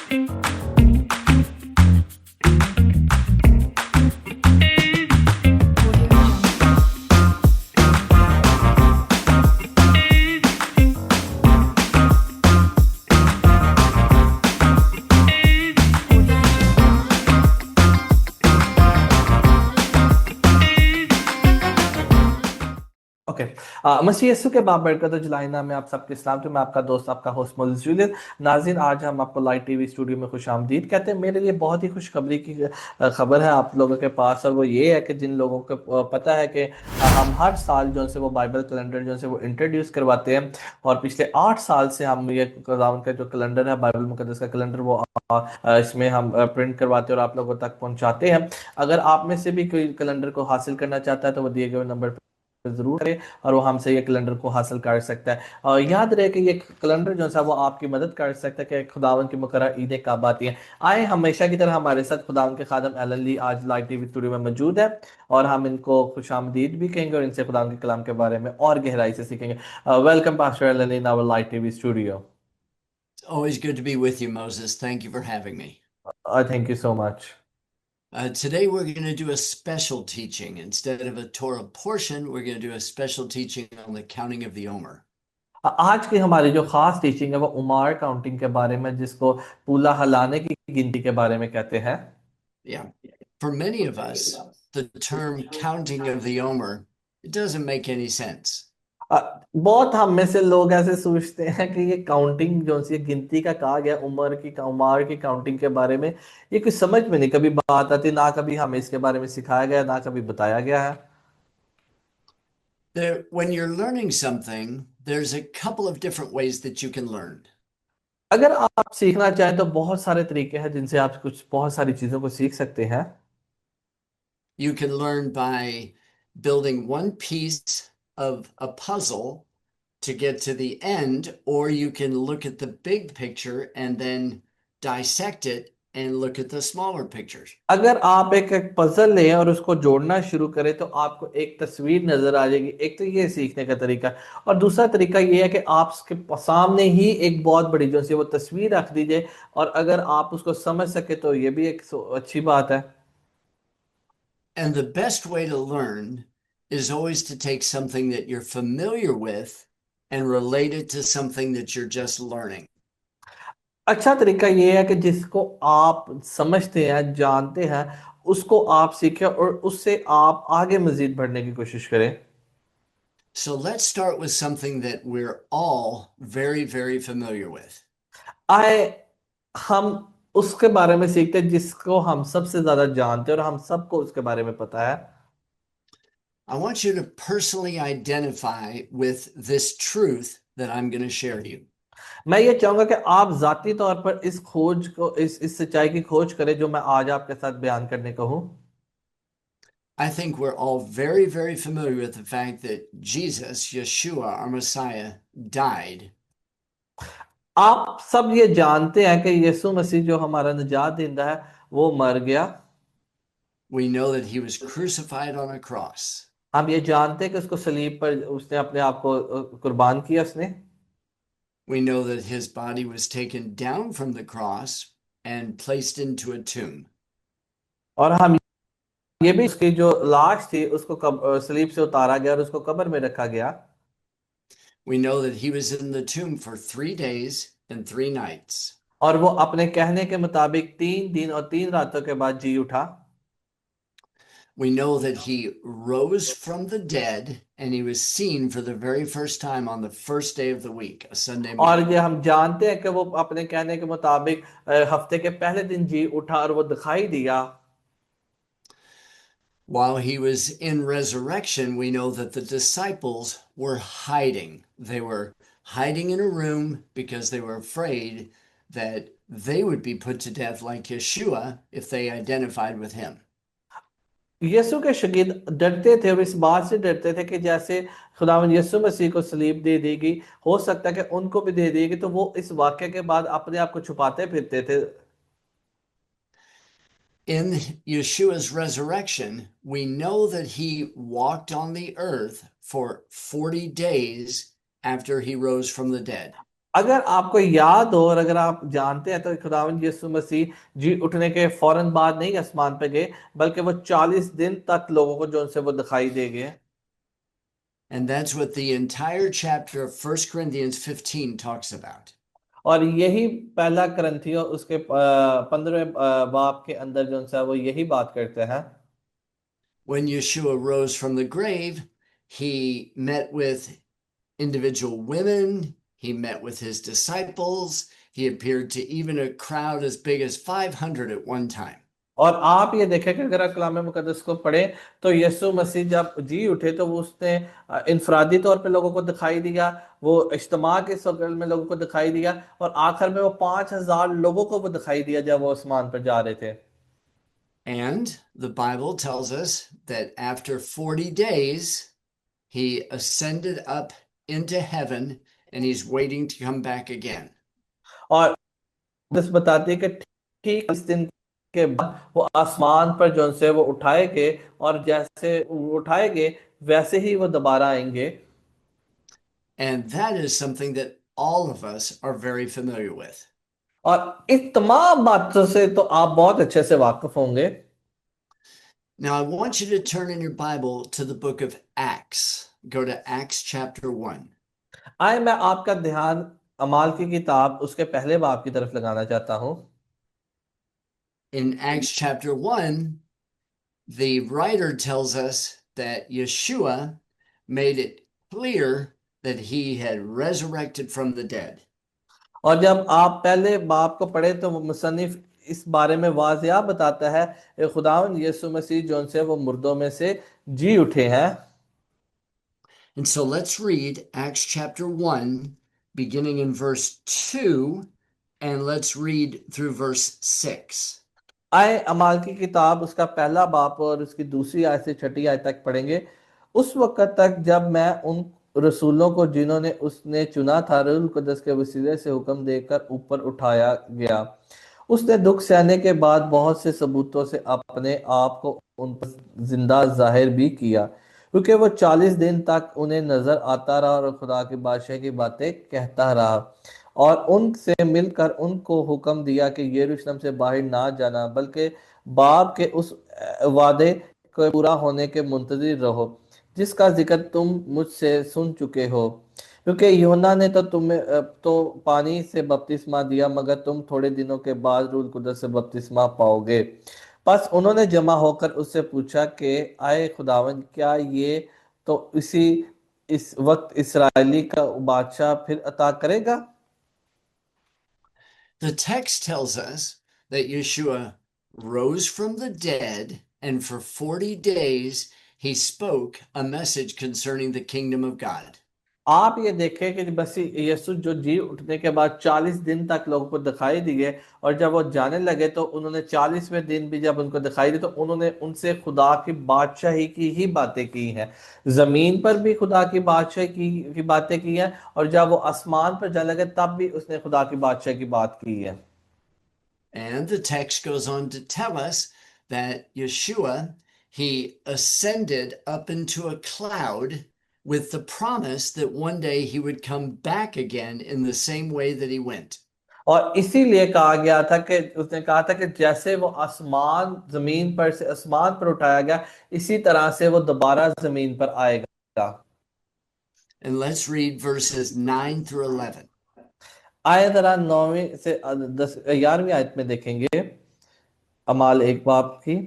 Okay. मसीह यीशु के बाप बरकत जलाइना में आप सबके इस्लाम। तो मैं आपका दोस्त, आपका होस्ट मोलिस जूलियन। नाज़रीन, आज हम आपको लाइट टीवी स्टूडियो में खुश आमदीद कहते हैं। मेरे लिए बहुत ही खुशखबरी की खबर है आप लोगों के पास, और वो ये है कि जिन लोगों को पता है कि हम हर साल जो से वो बाइबल कैलेंडर जो से वो इंट्रोड्यूस करवाते हैं, और पिछले 8 साल से हम ये खुदावंद का जो कैलेंडर है, बाइबल मुकद्दस का कैलेंडर, वो इसमें हम प्रिंट करवाते हैं और आप लोगों तक पहुंचाते हैं। अगर आप में से भी कोई कैलेंडर को हासिल करना चाहता है तो वो दिए गए नंबर पर जरूर करें, और वो हमसे ये कैलेंडर को हासिल कर सकता है। और याद रहे कि ये कैलेंडर जो है वो आपकी मदद कर सकता है कि खुदावन की मुकर्रर ईदें कब आती हैं। आए, हमेशा की तरह हमारे साथ खुदावन के खादम एलन ली आज लाइव टीवी स्टूडियो में मौजूद है, और हम इनको खुशामदीद भी कहेंगे और इनसे खुदावन के कलाम के बारे में और गहराई से सीखेंगे। Welcome pastor Allen in our live TV studio. Always good to be with you, Moses. Thank you for having me. Thank you so much. Today, we're going to do a special teaching. Instead of a Torah portion, we're going to do a special teaching on the counting of the Omer. आज की हमारी जो खास teaching है वो उमार counting के बारे में, जिसको पूला हलाने की गिनती के बारे में कहते हैं। Yeah. For many of us, the term counting of the Omer, it doesn't make any sense. बहुत हम में से लोग ऐसे सोचते हैं कि ये काउंटिंग जो सी गिनती का कहा गया, उमर की काउंटिंग के बारे में, ये कुछ समझ में नहीं कभी बात आती, ना कभी हमें इसके बारे में सिखाया गया, ना कभी बताया गया है। When you're learning something, there's a couple of different ways that you can learn. अगर आप सीखना चाहें तो बहुत सारे तरीके हैं जिनसे आप कुछ बहुत सारी चीजों को सीख सकते हैं। You can learn by building one piece of a puzzle to get to the end, or you can look at the big picture and then dissect it and look at the smaller pictures. अगर आप एक एक puzzle लें और उसको जोड़ना शुरू करें तो आपको एक तस्वीर नजर आ जाएगी। एक तो ये सीखने का तरीका, और दूसरा तरीका ये है कि आप उसके सामने ही एक बहुत बड़ी जो सी वो तस्वीर रख दीजिए, और अगर आप उसको समझ सके तो ये भी एक अच्छी बात है। And the best way to learn is always to take something that you're familiar with and relate it to something that you're just learning. अच्छा तरीका ये है कि जिसको आप समझते हैं, जानते हैं, उसको आप सीखें और उससे आप आगे मजीद बढ़ने की कोशिश करें। So let's start with something that we're all very, very familiar with. आए, हम उसके बारे में सीखते हैं जिसको हम सबसे ज्यादा जानते हैं और हम सबको उसके बारे में पता है। I want you to personally identify with this truth that I'm going to share to you. मैं ये चाहूंगा कि आप जाती तौर पर इस खोज को, इस सच्चाई की खोज करें जो मैं आज आपके साथ बयान करने को हूं। I think we're all very, very familiar with the fact that Jesus, Yeshua, our Messiah, died. आप सब ये जानते हैं कि यीशु मसीह जो हमारा निजात देंदा है वो मर गया। We know that he was crucified on a cross. हम ये जानते हैं कि उसको सलीब पर उसने अपने आप को कुर्बान किया उसने। We know that his body was taken down from the cross and placed into a tomb. और हम ये भी उसकी जो लाश थी उसको सलीब से उतारा गया और उसको कब्र में रखा गया। We know that he was in the tomb for 3 days and 3 nights. और वो अपने कहने के मुताबिक 3 दिन और 3 रातों के बाद जी उठा। We know that he rose from the dead and he was seen for the very first time on the first day of the week, a Sunday और morning. ये हम जानते हैं कि वो अपने कहने के मुताबिक हफ्ते के पहले दिन जी उठा और वो दिखाई दिया। While he was in resurrection, we know that the disciples were hiding. They were hiding in a room because they were afraid that they would be put to death like Yeshua if they identified with him. यीशु के शागिर्द डरते थे और इस बात से डरते थे कि जैसे खुदावंद यीशु मसीह को सलीब दे देगी, हो सकता है कि उनको भी दे देगी, तो वो इस वाक्य के बाद अपने आप को छुपाते फिरते थे। In Yeshua's resurrection, we know that he walked on the earth for 40 days after he rose from the dead. अगर आपको याद हो और अगर आप जानते हैं तो खुदावंद यीशु मसीह जी उठने के फौरन बाद नहीं आसमान पे गए, बल्कि वो 40 दिन तक लोगों को जो उनसे वो दिखाई दे गए। And that's what the entire chapter of 1 Corinthians 15 talks about. और यही पहला करंथियों उसके 15वें बाब के अंदर जो है वो यही बात करते हैं। When Yeshua rose from the grave, he met with individual women, he met with his disciples, he appeared to even a crowd as big as 500 at one time. और आप ये देखें कि अगर आप कलाम मुकद्दस को पढ़ें तो यीशु मसीह जब जी उठे तो वो उसने इनफरादी तौर पे लोगों को दिखाई दिया, वो इज्तिमा के शक्ल में लोगों को दिखाई दिया, और आखिर में वो 5,000 लोगों को वो दिखाई दिया जब वो आसमान पर जा रहे थे। And the Bible tells us that after 40 days, he ascended up into heaven and he's waiting to come back again. और बस बताती है कि ठीक इस दिन के बाद वो आसमान पर जो से वो उठाए गए, और जैसे वो उठाए गए वैसे ही वो दोबारा आएंगे। And that is something that all of us are very familiar with. और इस तमाम बातों से तो आप बहुत अच्छे से वाकिफ होंगे। Now, I want you to turn in your Bible to the book of Acts. Go to Acts chapter 1. आए मैं आपका ध्यान अमाल की किताब उसके पहले बाब की तरफ लगाना चाहता हूँ। In Acts chapter 1, the writer tells us that Yeshua made it clear that he had resurrected from the dead. और जब आप पहले बाब को पढ़े तो वो मुसन्निफ इस बारे में वाज़िया बताता है कि खुदावंद यीशु मसीह जो से वो मुर्दों में से जी उठे हैं। And so let's read Acts chapter 1, beginning in verse 2, and let's read through verse 6. आए अमाल की किताब उसका पहला बाप और उसकी दूसरी आयत से छठी आयत तक पढ़ेंगे। उस वक्त तक जब मैं उन रसूलों को जिन्होंने उसने चुना था रूहुल कुद्दस के वसीले से हुक्म देकर ऊपर उठाया गया, उसने दुख सहने के बाद बहुत से सबूतों से अपने आप को उन पर जिंदा जाहिर भी किया, क्योंकि वो 40 दिन तक उन्हें नजर आता रहा और खुदा की बादशाह की बातें कहता रहा, और उनसे मिलकर उनको हुक्म दिया कि यरूशलेम से बाहर ना जाना, बल्कि बाप के उस वादे के पूरा होने के मुंतजिर रहो जिसका जिक्र तुम मुझसे सुन चुके हो। क्योंकि यूहन्ना ने तो तुम्हें तो पानी से बपतिस्मा दिया, मगर तुम थोड़े दिनों के बाद रूह कुदस से बपतिस्मा पाओगे। बस उन्होंने जमा होकर उससे पूछा कि आए खुदावंद, क्या ये तो इस वक्त इसराइली का बादशाह फिर अता करेगा? The text tells us that Yeshua rose from the dead, and for 40 days he spoke a message concerning the kingdom of God. आप ये देखें कि बस यीशु जो जी उठने के बाद 40 दिन तक लोगों को दिखाई दिए, और जब वो जाने लगे तो उन्होंने 40वें दिन भी जब उनको दिखाई दी तो उन्होंने उनसे खुदा की बादशाही की ही बातें की हैं। जमीन पर भी खुदा की बादशाही की बातें की हैं, और जब वो आसमान पर जाने लगे तब भी उसने खुदा की बादशाही की बात की है। And the text goes on to tell us that Yeshua, he ascended up into a cloud with the promise that one day he would come back again in the same way that he went. और इसीलिए कहा गया था कि उसने कहा था कि जैसे वो आसमान जमीन पर से आसमान पर उठाया गया, इसी तरह से वो दोबारा जमीन पर आएगा। And let's read verses 9 through 11. आए जरा 9वीं से 11वीं आयत में देखेंगे अमाल एक बाप की।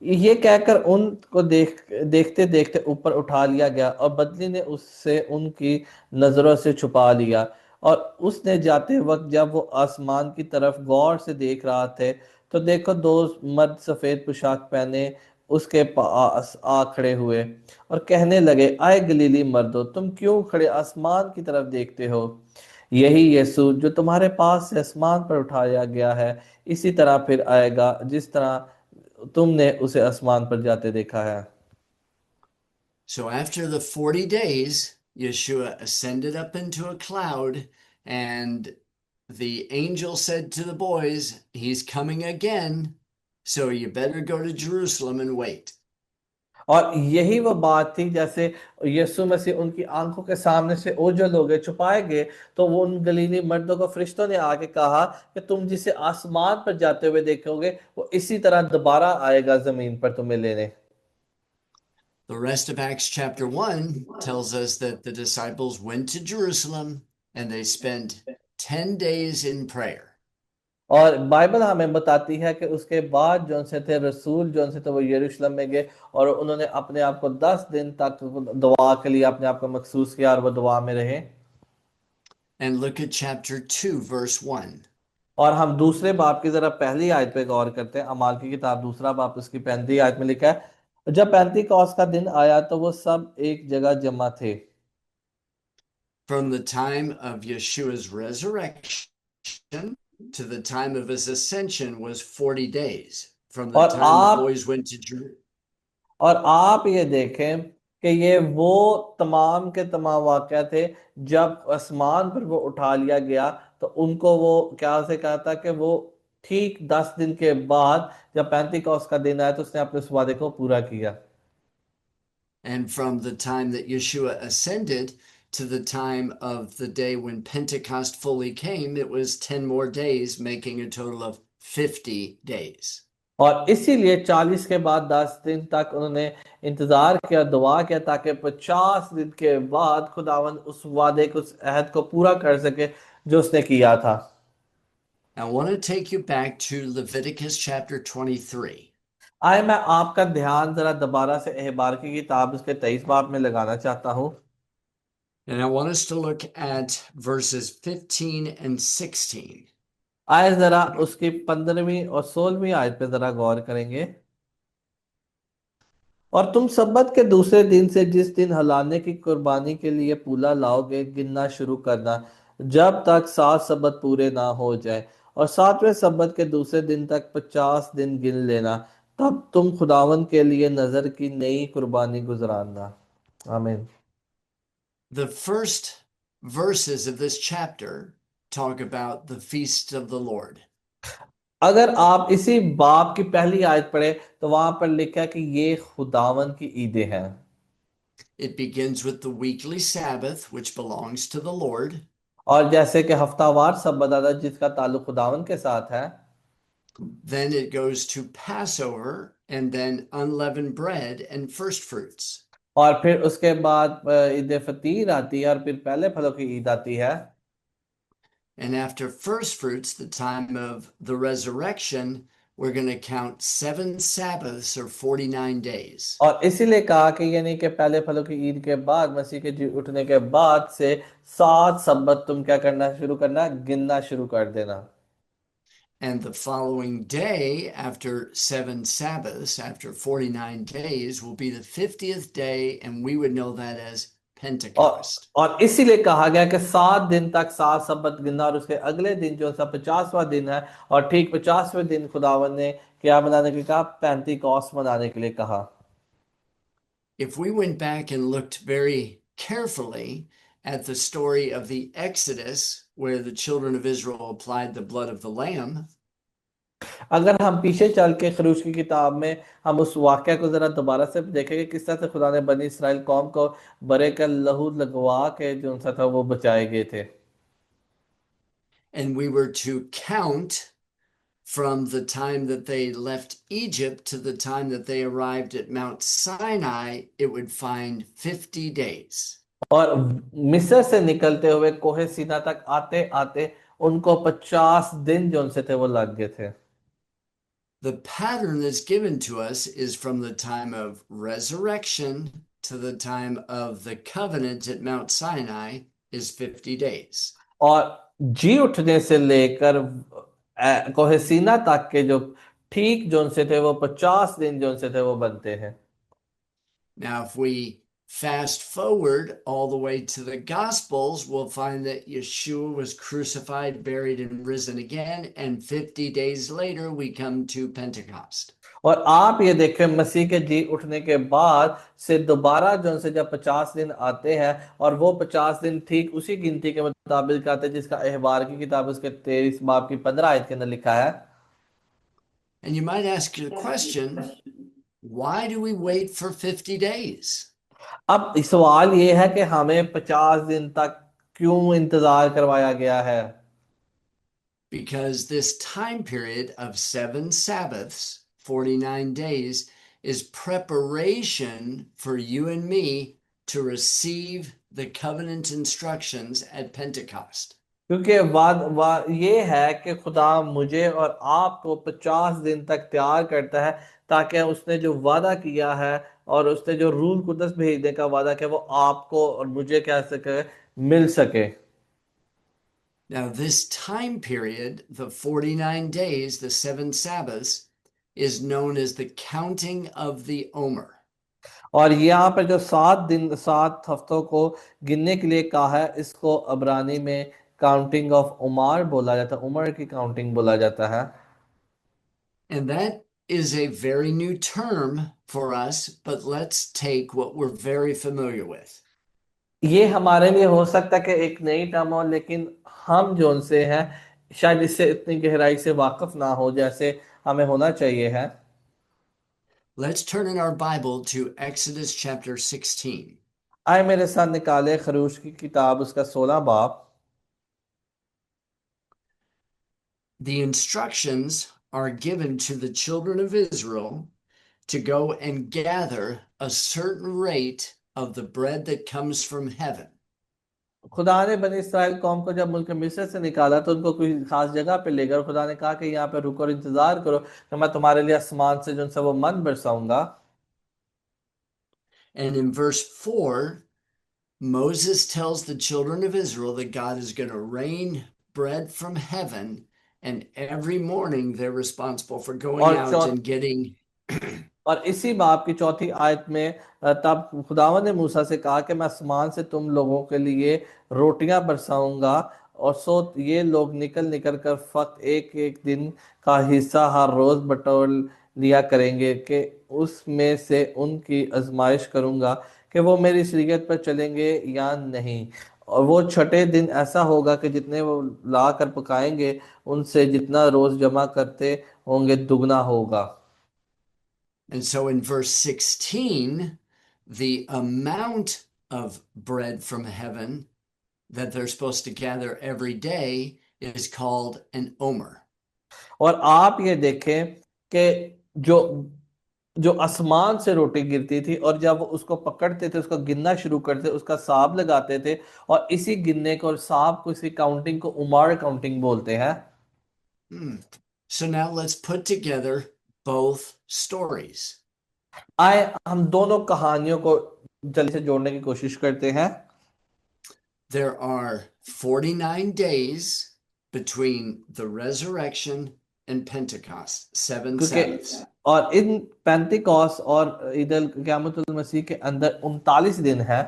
ये कहकर उनको देखते देखते ऊपर उठा लिया गया, और बदली ने उससे उनकी नजरों से छुपा लिया। और उसने जाते वक्त जब वो आसमान की तरफ गौर से देख रहा थे तो देखो दो मर्द सफेद पोशाक पहने उसके पास आ खड़े हुए, और कहने लगे, आए गलीली मर्दो, तुम क्यों खड़े आसमान की तरफ देखते हो? यही यीशु जो तुम्हारे पास से आसमान पर उठाया गया है, इसी तरह फिर आएगा जिस तरह तुमने उसे आसमान पर जाते देखा है। So after the 40 days, Yeshua ascended up into a cloud, and the angel said to the boys, he's coming again, so you better go to Jerusalem and wait. और यही वो बात थी, जैसे यीशु मसीह उनकी आंखों के सामने से ओझल हो गए, छुपाए गए, तो वो उन गलीली मर्दों को फरिश्तों ने आके कहा कि तुम जिसे आसमान पर जाते हुए देखोगे वो इसी तरह दोबारा आएगा जमीन पर तुम्हें लेने। The rest of Acts chapter 1 tells us that the disciples went to Jerusalem and they spent 10 days in prayer. और बाइबल हमें बताती है कि उसके बाद जो से थे रसूल, जो से थे वो यरूशलेम में गए और उन्होंने अपने आप को 10 दिन तक दुआ के लिए अपने आप को मखसूस किया और वो दुआ में रहे। And look at chapter 2, verse 1. और हम दूसरे बाब की जरा पहली आयत पे गौर करते हैं। अमाल की किताब दूसरा बाब उसकी 35 आयत में लिखा है, जब पैंतीकोस का दिन आया तो वो सब एक जगह जमा थे। From the time of Yeshua's resurrection to the time of his ascension was 40 days. From the और time the आप boys went to Jerusalem. और आप ये देखें कि ये वो तमाम के तमाम वाकया थे, जब आसमान पर वो उठा लिया गया तो उनको वो क्या से कहा था कि वो ठीक 10 दिन के बाद जब पैंतीकोस का दिन आया तो उसने अपने उस वादे को पूरा किया। And from the time that Yeshua ascended to the time of the day when Pentecost fully came, it was 10 more days, making a total of 50 days. और इसीलिए 40 के बाद 10 दिन तक उन्होंने इंतजार किया, दुआ किया, ताकि 50 दिन के बाद खुदावन उस वादे को, उस अहद को पूरा कर सके जो उसने किया था। I want to take you back to Leviticus chapter 23. आए मैं आपका ध्यान जरा दोबारा से एहबार की किताब उसके 23 बाब में लगाना चाहता हूँ। And I want us to look at verses 15 and 16. आए जरा उसकी 15वीं और 16वीं आयत पे जरा गौर करेंगे। और तुम सब्बत के दूसरे दिन से जिस दिन हलाने की कुर्बानी के लिए पूला लाओगे गिनना शुरू करना, जब तक 7 सब्बत पूरे ना हो जाए, और 7वें सब्बत के दूसरे दिन तक 50 दिन गिन लेना, तब तुम खुदावन के लिए नजर की नई कुर्बानी गुजराना। आमीन। The first verses of this chapter talk about the feast of the Lord. अगर आप इसी बाब की पहली आयत पढ़े तो वहां पर लिखा है कि ये खुदावन की ईदें हैं। It begins with the weekly Sabbath, which belongs to the Lord. और जैसे कि हफ्तावार सब्बत आता है जिसका ताल्लुक खुदावन के साथ है। Then it goes to Passover and then unleavened bread and first fruits. और फिर उसके बाद ईद फतीर आती है और फिर पहले फलों की ईद आती है। And after first fruits, the time of the resurrection, we're going to count 7 Sabbaths or 49 days. और इसीलिए कहा कि यानी कि पहले फलों की ईद के बाद, मसीह के जी उठने के बाद से 7 सब्बत तुम क्या करना शुरू करना, गिनना शुरू कर देना। And the following day, after 7 Sabbaths, after 49 days, will be the 50th day, and we would know that as और Pentecost. और इसीलिए कहा गया कि 7 दिन तक 7 सब्बत गिनना, और उसके अगले दिन जो सा 50वां दिन है, और ठीक 50वें दिन खुदावन ने क्या मनाने के लिए कहा, पैंतीकोस मनाने के लिए कहा। If we went back and looked very carefully at the story of the Exodus, where the children of Israel applied the blood of the Lamb, अगर हम पीछे चल के खरूज की किताब में हम उस वाक्य को जरा दोबारा से देखेंगे, किस तरह से खुदा ने बनी इसराइल कौम को बरे का लहू लगवा के जो सा था वो बचाए गए थे। and we were to count from the time that they left Egypt to the time that they arrived at Mount Sinai, it would find 50 days. और मिस्र से निकलते हुए कोहे सीना तक आते आते उनको 50 दिन जो उनसे थे वो लग गए थे। The pattern that's given to us is from the time of resurrection to the time of the covenant at Mount Sinai is 50 days. और जी उठने से लेकर कोहे सीना तक के जो ठीक जो उनसे थे वो 50 दिन जो उनसे थे वो बनते हैं। Now, if we fast forward all the way to the Gospels, we'll find that Yeshua was crucified, buried, and risen again. And 50 days later, we come to Pentecost. और आप ये देखें मसीह के जी उठने के बाद से दोबारा जो उनसे जब 50 दिन आते हैं, और वो 50 दिन ठीक उसी गिनती के मुताबिक आते हैं जिसका अहबार की किताब उसके 23 बाब की 15 आयत के अंदर लिखा है। And you might ask the question, Why do we wait for 50 days? अब सवाल ये है कि हमें 50 दिन तक क्यों इंतजार करवाया गया है? Because this time period of 7 Sabbaths, 49 days, is preparation for you and me to receive the covenant instructions at Pentecost. क्योंकि ये है कि खुदा मुझे और आपको 50 दिन तक तैयार करता है, ताकि उसने जो वादा किया है और उसने जो रूल कुदस भेजने का वादा किया वो आपको और मुझे क्या सके, मिल सके। Now, this time period, the 49 days, the 7 Sabbaths, is known as the counting of the Omer. और यहाँ पर जो 7 दिन 7 हफ्तों को गिनने के लिए कहा है, इसको अब्रानी में काउंटिंग ऑफ उमर बोला जाता है, उमर की काउंटिंग बोला जाता है। And that is a very new term for us, but let's take what we're very familiar with. ये हमारे लिए हो सकता है कि एक नई टर्म हो, लेकिन हम जो उनसे हैं शायद इससे इतनी गहराई से वाकिफ ना हो जैसे हमें होना चाहिए है। Let's turn in our Bible to Exodus chapter 16. आए मेरे साथ निकाले खरूश की किताब, उसका 16 बाब। The instructions are given to the children of Israel to go and gather a certain rate of the bread that comes from heaven. खुदा ने बनी इसराइल कौम को जब मुल्क मिस्र से निकाला तो उनको कोई खास जगह पे ले गए, और खुदा ने कहा कि यहाँ पे रुको और इंतजार करो कि मैं तुम्हारे लिए आसमान से जो वो मन बरसाऊंगा। And in verse 4, Moses tells the children of Israel that God is going to rain bread from heaven, and every morning they're responsible for going और out and getting. और इसी बाब की चौथी आयत में तब खुदावन ने मूसा से कहा कि मैं आसमान से तुम लोगों के लिए रोटियां बरसाऊंगा, और सो ये लोग निकल निकल कर फक्त एक एक दिन का हिस्सा हर रोज बटोर लिया करेंगे, कि उसमें से उनकी आजमाइश करूंगा कि वो मेरी शरीयत पर चलेंगे या नहीं। और वो छठे दिन ऐसा होगा कि जितने वो ला कर पकाएंगे उनसे जितना रोज जमा करते होंगे दुगना होगा। And so in verse 16, the amount of bread from heaven that they're supposed to gather every day is called an omer. और आप ये देखें कि जो जो आसमान से रोटी गिरती थी और जब वो उसको पकड़ते थे, उसको गिनना शुरू करते, उसका हिसाब लगाते थे, और इसी गिनने को और हिसाब को, इसी काउंटिंग को उमार काउंटिंग बोलते हैं। Hmm. So now let's put together both stories. आए हम दोनों कहानियों को जल्दी से जोड़ने की कोशिश करते हैं। There are 49 days between the resurrection and Pentecost, 7 क्योंकि Sabbaths. और इन पेंतिकॉस और ईद अल क़यामतुल मसीह के अंदर 39 दिन है।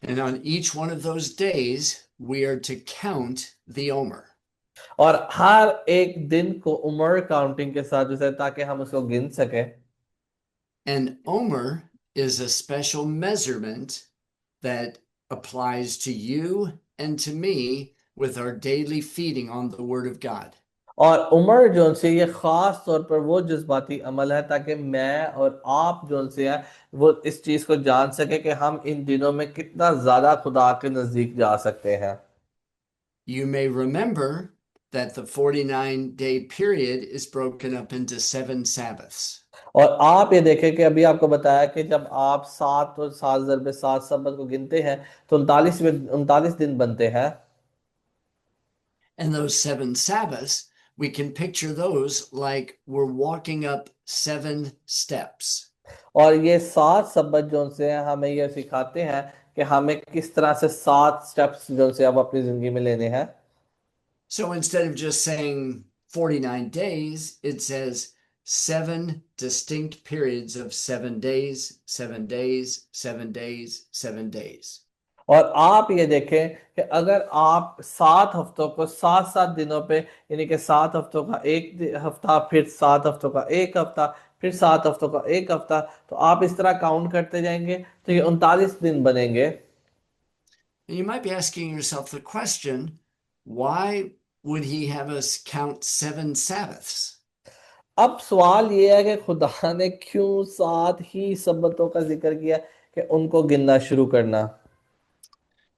And on each one of those days, we are to count the Omer. और हर एक दिन को उमर काउंटिंग के साथ जो है, ताकि हम उसको गिन सके। And Omer is a special measurement that applies to you and to me with our daily feeding on the Word of God. और उमर जोन से ये खास तौर पर वो जज्बाती अमल है, ताकि मैं और आप जोन से है वो इस चीज को जान सके कि हम इन दिनों में कितना ज्यादा खुदा के नजदीक जा सकते हैं। You may remember that the 49-day period is broken up into 7 Sabbaths. और आप ये देखें कि अभी आपको बताया कि जब आप 7 और 7 ज़रबे 7 सबत को गिनते हैं तो 39 दिन बनते हैं। And those 7 Sabbaths, we can picture those like we're walking up 7 steps. और ये 7 सबत जो से हैं हमें ये सिखाते हैं कि हमें किस तरह से 7 स्टेप्स जो से अब अपनी जिंदगी में लेने हैं। So instead of just saying 49 days, it says 7 distinct periods of 7 days, 7 days, 7 days, 7 days. और आप ये देखें कि अगर आप 7 हफ्तों को 7 7 दिनों पे, यानी कि 7 हफ्तों का एक हफ्ता, फिर 7 हफ्तों का एक हफ्ता, फिर 7 हफ्तों का एक हफ्ता, तो आप इस तरह काउंट करते जाएंगे तो ये 39 दिन बनेंगे। And you might be asking yourself the question, why would he have us count 7 Sabbaths? अब सवाल ये है कि खुदा ने क्यों सात ही सबतों का जिक्र किया कि उनको गिनना शुरू करना।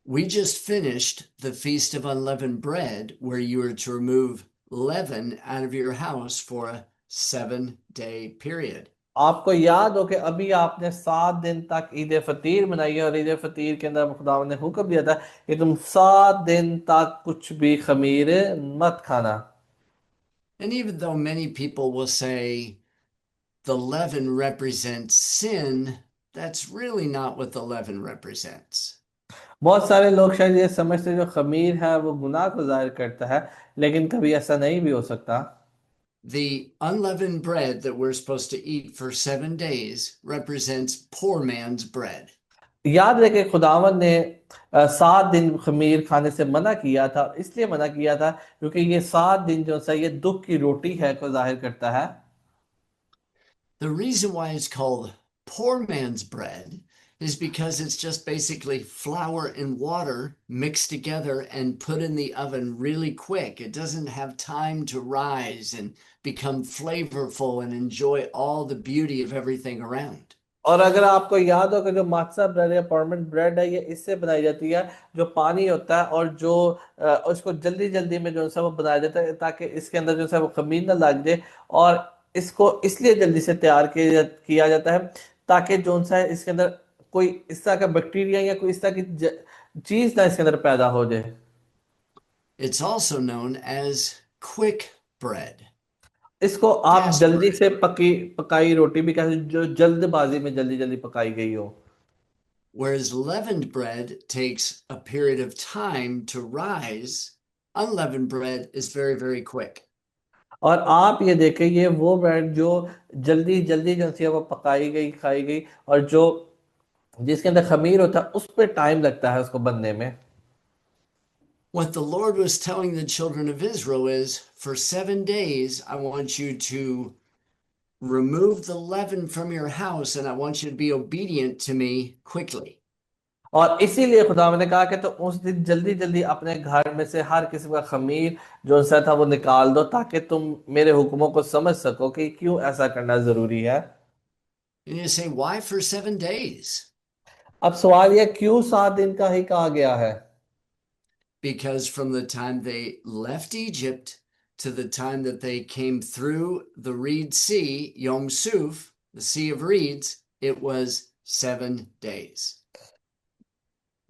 We just finished the Feast of Unleavened Bread, where you were to remove leaven out of your house for a 7 day period. आपको याद हो कि अभी आपने 7 दिन तक ईद फतीर मनाई है, और ईद फतीर के अंदर खुदा ने हुक्म दिया था कि तुम 7 दिन तक कुछ भी खमीर मत खाना। And even though many people will say the leaven represents sin, that's really not what the leaven represents. बहुत सारे लोग शायद ये समझते हैं जो खमीर है वो गुनाह को जाहिर करता है, लेकिन कभी ऐसा नहीं भी हो सकता। The unleavened bread that we're supposed to eat for 7 days represents poor man's bread. याद रहे कि खुदावन ने 7 दिन खमीर खाने से मना किया था, इसलिए मना किया था क्योंकि ये 7 दिन जो सा ये दुख की रोटी है को जाहिर करता है। The reason why it's called poor man's bread is because it's just basically flour and water mixed together and put in the oven really quick. It doesn't have time to rise and become flavorful and enjoy all the beauty of everything around. और अगर आपको याद हो कि जो मात्सा bread या permanent bread है ये इससे बनाई जाती है, जो पानी होता है और जो उसको जल्दी जल्दी में जो सा वो बनाया जाता है ताकि इसके अंदर जो सा वो खमीर ना लग जाए। और इसको इसलिए जल्दी से तैयार किया जाता है ताकि जो सा है इसके अंदर कोई इस तरह का बैक्टीरिया या कोई इस तरह की चीज ना इसके अंदर पैदा हो जाए। It's also known as quick bread, इसको आप fast जल्दी bread. से पकाई रोटी भी कहते हैं, जो जल्दबाजी में जल्दी जल्दी पकाई गई हो। Whereas leavened bread takes a period of time to rise, unleavened bread is very, very quick. और आप ये देखें ये वो ब्रेड जो जल्दी जल्दी जो सी है वो पकाई गई खाई गई, और जो जिसके अंदर खमीर होता है उस पर टाइम लगता है उसको बनने में। What the Lord was telling the children of Israel is for 7 days, I want you to remove the leaven from your house and I want you to be obedient to me quickly. और इसीलिए खुदा ने कहा कि तो उस दिन जल्दी जल्दी अपने घर में से हर किस्म का खमीर जो सा था वो निकाल दो ताकि तुम मेरे हुक्मों को समझ सको कि क्यों ऐसा करना जरूरी है। And you say, why for 7 days? अब सवाल यह क्यों 7 दिन का ही कहा गया है। Because from the time they left Egypt to the time that they came through the Reed Sea, Yom Suf, the Sea of Reeds, it was 7 days.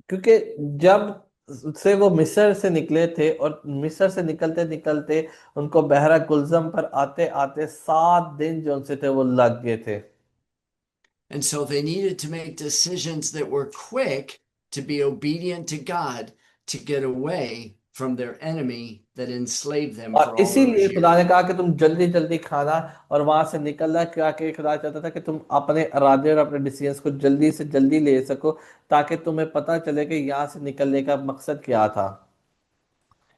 क्योंकि जब से वो मिस्र से निकले थे और मिस्र से निकलते निकलते उनको बहरा कुलजम पर आते आते 7 दिन जो उनसे थे वो लग गए थे। And so they needed to make decisions that were quick to be obedient to God to get away from their enemy that enslaved them और for all those इसीलिए खुदा years. ने कहा कि तुम जल्दी जल्दी खाना और वहां से निकलना, क्या कि खुदा चाहता था कि तुम अपने इरादे और अपने डिसीजंस को जल्दी से जल्दी ले सको ताकि तुम्हें पता चले कि यहाँ से निकलने का मकसद क्या था।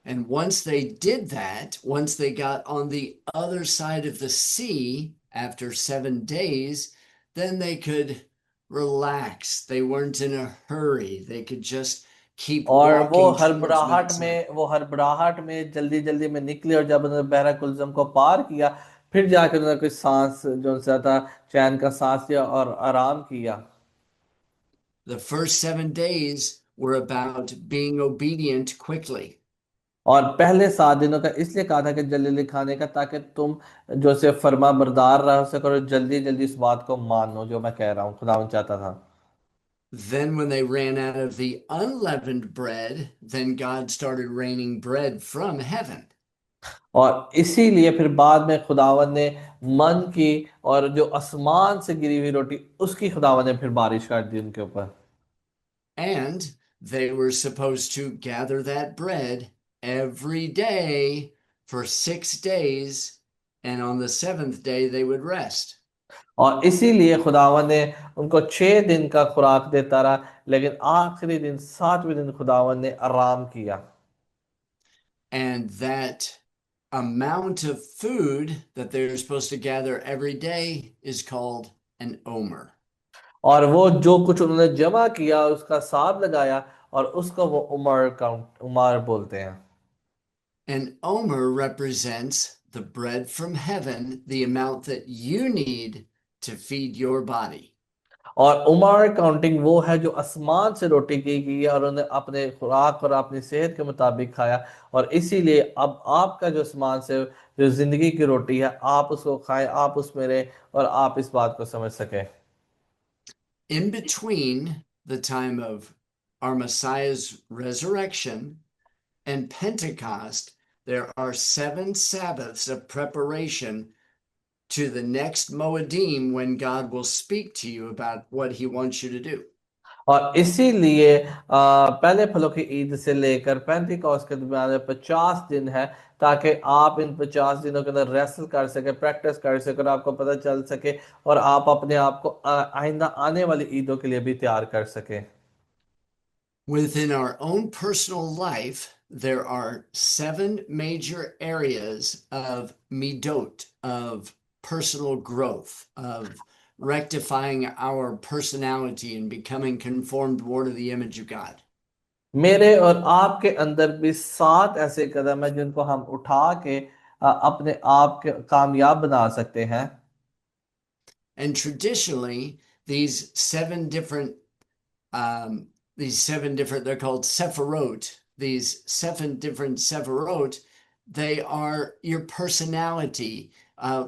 And once they did that, once they got on the other side of the sea after 7 days, then they could relax. They weren't in a hurry. They could just keep और walking towards Mount Sinai. वो हड़बड़ाहट में जल्दी जल्दी में निकले, और जब उन्होंने बहरा कुलजम को पार किया फिर जाकर उन्होंने कोई सांस जो सा था चैन का सांस लिया और आराम किया। The first 7 days were about being obedient quickly. और पहले 7 दिनों का इसलिए कहा था कि जल्दी जल्दी खाने का ताकि तुम जो से फर्मा बरदार रह सको और जल्दी जल्दी इस बात को मानो जो मैं कह रहा हूँ खुदावन चाहता था। Then, when they ran out of the unleavened bread, then God started raining bread from heaven. और इसीलिए फिर बाद में खुदावन ने मन की और जो आसमान से गिरी हुई रोटी उसकी खुदावन ने फिर बारिश कर दी उनके ऊपर। And they were supposed to gather that bread every day for 6 days, and on the seventh day they would rest. और इसीलिए खुदावन ने उनको 6 दिन का खुराक देता रहा, लेकिन आखिरी दिन 7वें दिन खुदावन ने आराम किया। And that amount of food that they're supposed to gather every day is called an omer. और वो जो कुछ उन्होंने जमा किया उसका हिसाब लगाया और उसको वो उमर काउंट उमर बोलते हैं। An omer represents the bread from heaven, the amount that you need to feed your body. और उमर काउंटिंग वो है जो आसमान से रोटी की गई है और उन्हें अपने खुराक और अपनी सेहत के मुताबिक खाया। और इसीलिए अब आपका जो आसमान से जो जिंदगी की रोटी है आप उसको खाएं, आप उसमें रहें और आप इस बात को समझ सकें। In between the time of our Messiah's resurrection and Pentecost, there are 7 Sabbaths of preparation to the next Moedim when God will speak to you about what he wants you to do. और इसीलिए पहले फलों की ईद से लेकर 35 के दरमियान में 50 दिन है, ताकि आप इन 50 दिनों के अंदर रेसल कर सके, प्रैक्टिस कर सके और आपको पता चल सके और आप अपने आप को आइंदा आने वाली ईदों के लिए भी तैयार कर सके। Within our own personal life, there are 7 major areas of midot, of personal growth, of rectifying our personality and becoming conformed more to the image of God. मेरे और आपके अंदर भी 7 ऐसे कदम हैं जिनको हम उठा के अपने आप के कामयाब बना सकते हैं। And traditionally, these seven different um, they're called sephirot. These 7 different sephirot, they are your personality,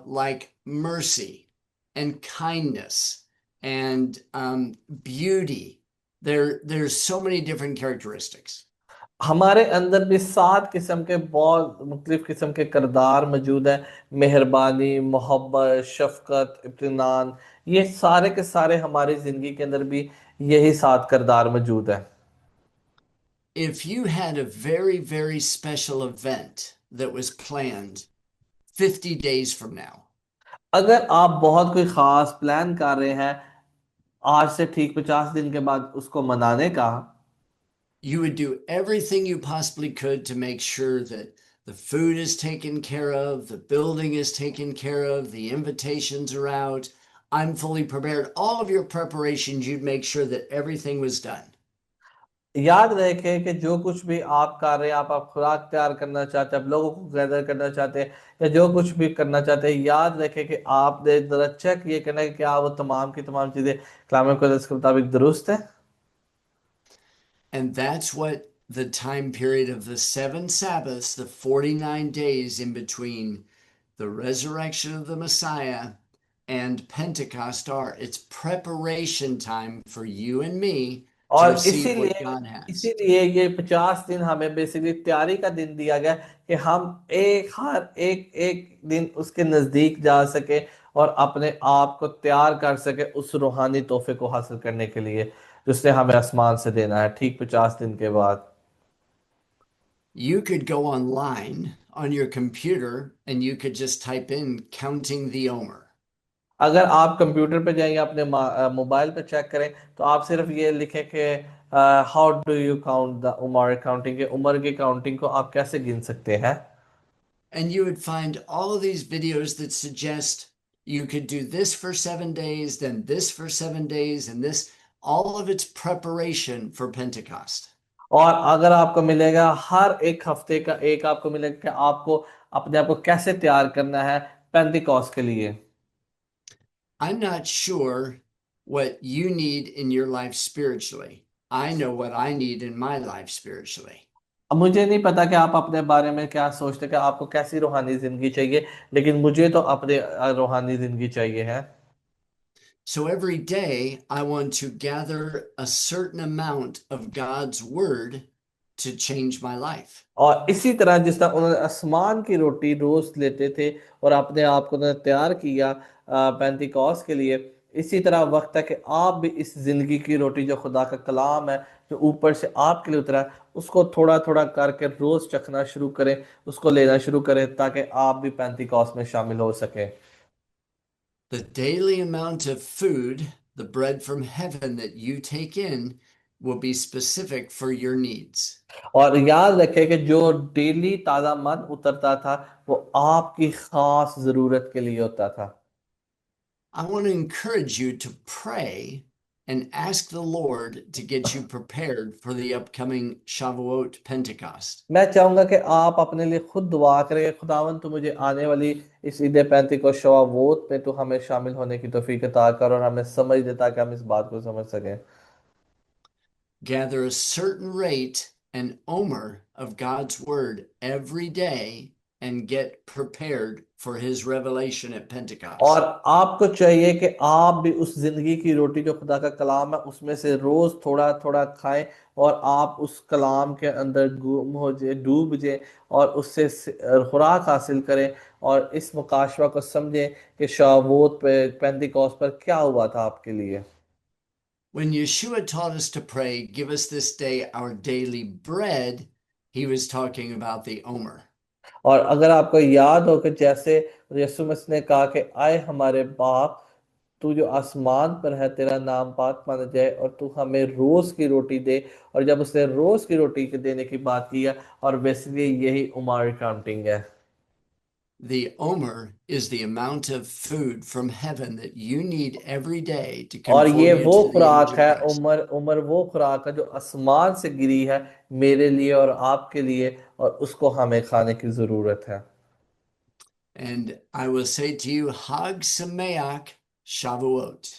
like mercy and kindness and beauty. There's so many different characteristics. हमारे अंदर भी 7 किस्म के बहुत मुख्तलिफ किस्म के किरदार मौजूद हैं। मेहरबानी, मोहब्बत, शफकत, इत्मीनान, ये सारे के सारे हमारी जिंदगी के अंदर भी यही 7 किरदार मौजूद हैं। If you had a very, very special event that was planned 50 days from now, अगर आप बहुत कोई खास प्लान कर रहे हैं आज से ठीक 50 दिन के बाद उसको मनाने का, you would do everything you possibly could to make sure that the food is taken care of, the building is taken care of, the invitations are out. I'm fully prepared. All of your preparations, you'd make sure that everything was done. याद रखें कि जो कुछ भी आप कर रहे हैं, आप खुराक तैयार करना चाहते हैं, आप लोगों को गैदर करना चाहते हैं या जो कुछ भी करना चाहते हैं, याद रखें कि आपने जरा चेक ये करना है कि क्या वो तमाम की तमाम चीजें कलाम मुकद्दस के मुताबिक दुरुस्त है। And that's what the time period of the 7 Sabbaths, the 49 days in between the resurrection of the Messiah and Pentecost are. It's preparation time for you and me to और receive what इसीलिए God has. इसीलिए ये 50 दिन हमें basically तैयारी का दिन दिया गया कि हम हर एक एक दिन उसके नजदीक जा सके और अपने आप को तैयार कर सके उस रूहानी तोहफे को हासिल करने के लिए जिसने हमें आसमान से देना है ठीक 50 दिन के बाद। You could go online on your computer and you could just type in counting the Omer. अगर आप कंप्यूटर पे जाएंगे अपने मोबाइल पे चेक करें तो आप सिर्फ ये लिखें कि how do you count the उमर काउंटिंग, के उमर की काउंटिंग को आप कैसे गिन सकते हैं। And you would find all of these videos that suggest you could do this for 7 days, then this for 7 days, and this, all of its preparation for Pentecost. और अगर आपको मिलेगा हर एक हफ्ते का एक आपको मिलेगा कि आपको अपने आप को कैसे तैयार करना है पेंटिकॉस्ट के लिए। I'm not sure what you need in your life spiritually. I know what I need in my life spiritually. अब मुझे नहीं पता कि आप अपने बारे में क्या सोचते हैं कि आपको कैसी रूहानी जिंदगी चाहिए, लेकिन मुझे तो अपने रूहानी जिंदगी चाहिए है। So every day I want to gather a certain amount of God's word to change my life. और इसी तरह जिस तरह उन्होंने आसमान की रोटी रोज लेते थे और अपने आप को उन्होंने तैयार किया पेंटिकॉस्ट के लिए, इसी तरह वक्त है कि आप भी इस जिंदगी की रोटी जो खुदा का कलाम है जो ऊपर से आपके लिए उतरा है उसको थोड़ा थोड़ा करके रोज चखना शुरू करें, उसको लेना शुरू करें ताकि आप भी पेंटिकॉस्ट में शामिल हो सकें। The daily amount of food, the bread from heaven that you take in, will be specific for your needs. और याद रखें कि जो डेली ताजा मन उतरता था वो आपकी खास जरूरत के लिए होता था। I want to encourage you to pray and ask the Lord to get you prepared for the upcoming Shavuot Pentecost. मैं चाहूंगा कि आप अपने लिए खुद दुआ करें कि खुदावन तू मुझे आने वाली इस ईद पैंतीकोस्त शवावोत में तू हमें शामिल होने की तौफीक अता कर और हमें समझ दे ताकि हम इस बात को समझ सकें। Gather a certain rate, an omer of God's word every day, and get prepared for his revelation at और Pentecost. आपको चाहिए कि आप भी उस जिंदगी की रोटी जो खुदा का कलाम है उसमें से रोज थोड़ा थोड़ा खाएं और आप उस कलाम के अंदर गुम हो जाए डूब जाए और उससे खुराक हासिल करें और इस मुकाशवा को समझें कि शावोत पे पेंतिकोस्त पर क्या हुआ था आपके लिए। When Yeshua taught us to pray, give us this day our daily bread, he was talking about the omer. और अगर आपको याद हो कि जैसे यीशु मसीह ने कहा कि आए हमारे बाप तू जो आसमान पर है तेरा नाम पाक माना जाए और तू हमें रोज की रोटी दे। और जब उसने रोज की रोटी के देने की बात की है और बेसिकली यही उमार काउंटिंग है। The omer is the amount of food from heaven that you need every day to और ये conform you वो to the image खुराक of है Christ. उमर उमर वो खुराक है जो आसमान से गिरी है मेरे लिए और आपके लिए और उसको हमें खाने की जरूरत है। And I will say to you, Hag Sameach Shavuot.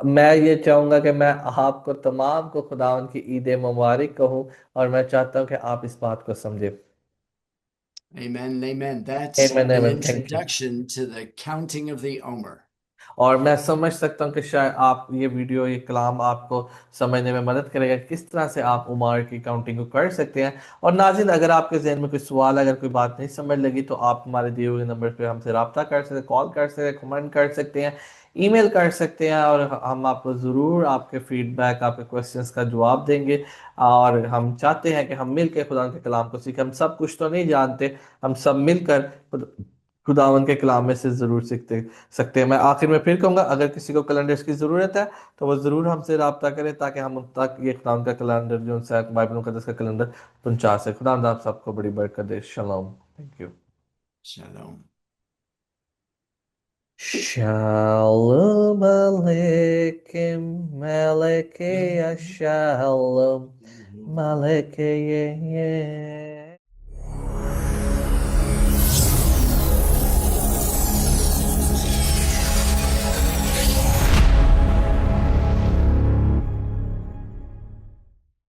मैं ये चाहूंगा कि मैं आपको तमाम को खुदावन की ईद मुबारक कहूँ और मैं चाहता हूँ कि आप इस बात को समझें। Amen. Amen. That's आमीन an आमीन thank you. introduction to the counting of the omer. और मैं समझ सकता हूँ कि शायद आप ये वीडियो ये कलाम आपको समझने में मदद करेगा किस तरह से आप उमार की काउंटिंग को कर सकते हैं। और नाज़रीन अगर आपके जहन में कोई सवाल अगर कोई बात नहीं समझ लगी तो आप हमारे दिए हुए नंबर पे हमसे रब्ता कर सकते हैं कॉल कर सकते हैं कमेंट कर सकते हैं ईमेल कर सकते हैं और हम आपको ज़रूर आपके फीडबैक आपके क्वेश्चंस का जवाब देंगे। और हम चाहते हैं कि हम मिल के खुदा के कलाम को सीखें। हम सब कुछ तो नहीं जानते हम सब मिलकर खुदावन के कलाम में से ज़रूर सीखते सकते हैं। मैं आखिर में फिर कहूंगा अगर किसी को कैलेंडर्स की ज़रूरत है तो वो ज़रूर हमसे रब्ता करें ताकि हम उन तक ये खुदा का कैलेंडर जो उनसे बाइबल मुकद्दस का कैलेंडर पहुंचा सके। खुदा आप सबको बड़ी बरकत दे। Shalom thank you. Shalom. Shalom Aleichem Meleke Shalom Maleke